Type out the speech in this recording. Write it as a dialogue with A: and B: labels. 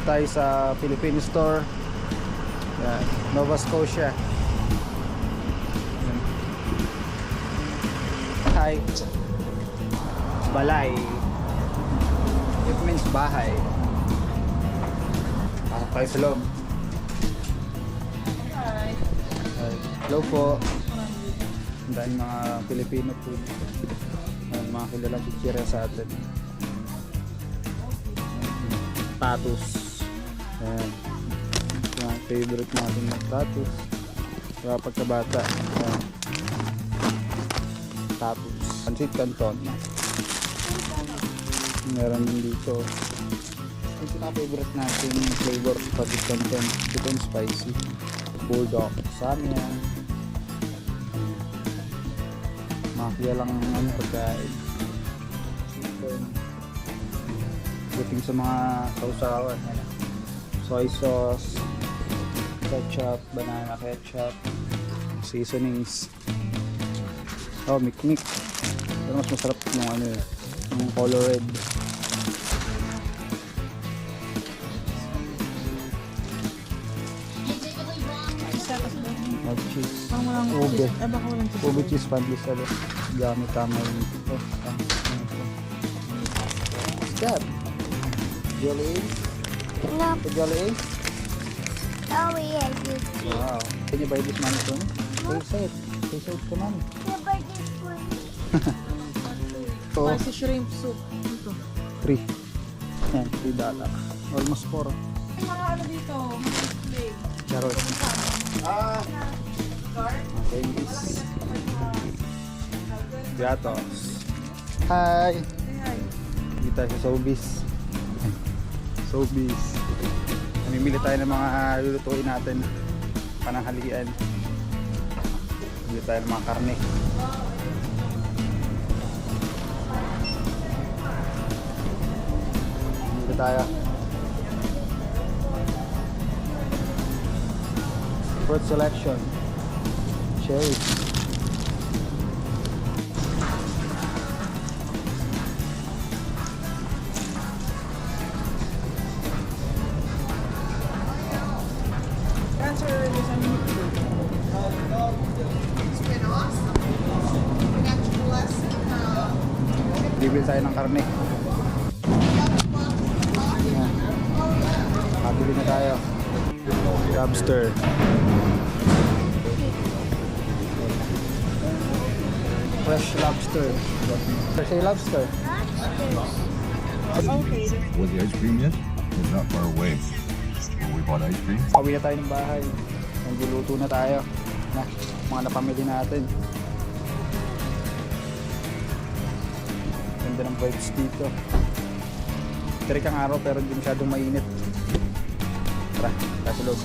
A: tayo sa Philippine store. Yan, Nova Scotia. Hi. Balay. It means bahay. Pasok tayo sa loob.
B: Hi.
A: Hi. Hello po. Ang daming mga Filipino food. Mga kilalang chichirya sa atin. Tatus. Ayan. Yung favorite natin ng tatus. Kaya pagkabata. Ayan. Tatus. Pancit Canton. Meron din dito. Yung pinaka-favorite natin flavor Pancit Canton. Ito yung spicy. Bulldog. Samya. Mafia lang ang pagkain. Buting sa mga sausawan. Soy sauce, ketchup, banana ketchup, seasonings. Oh, mikmik. Pero mas masarap yung ano eh, yung color red. Mag cheese. Ube.
B: Baka walang cheese.
A: Ube cheese panlis ano. Gamit tama yung ito. Step. Jelly.
C: No.
A: The jelly.
C: Oh, yeah, you see.
A: Wow. Can you buy this money soon? Say it. Say it, come on.
C: The birthday for me.
A: So,
B: Spicy shrimp soup. Ito.
A: 3. Yan, $3. Almost 4.
B: May mga ano dito, mga display.
A: Charot.
B: Card.
A: Okay, this. Gatos. Hi!
B: Hi.
A: Dito tayo sa Sobeys. Sobeys. Namimili tayo ng mga lulutuin natin. Pananghalian. Bili tayo ng mga karne. Bili tayo. Fruit selection. Cherries.
B: Answer this on YouTube.
A: Bibili tayo ng karne. Ayan. Kabili na tayo. Lobster. Fresh lobster. Fresh lobster.
B: Okay.
D: With the ice cream yet? It's not far away. When we bought ice cream.
A: Pauwi na tayo ng bahay. Nagluluto na tayo. Na, mga napamili natin. Ganda ng vibes dito. Tirik ang araw pero hindi masyadong mainit. Tara, kasulog.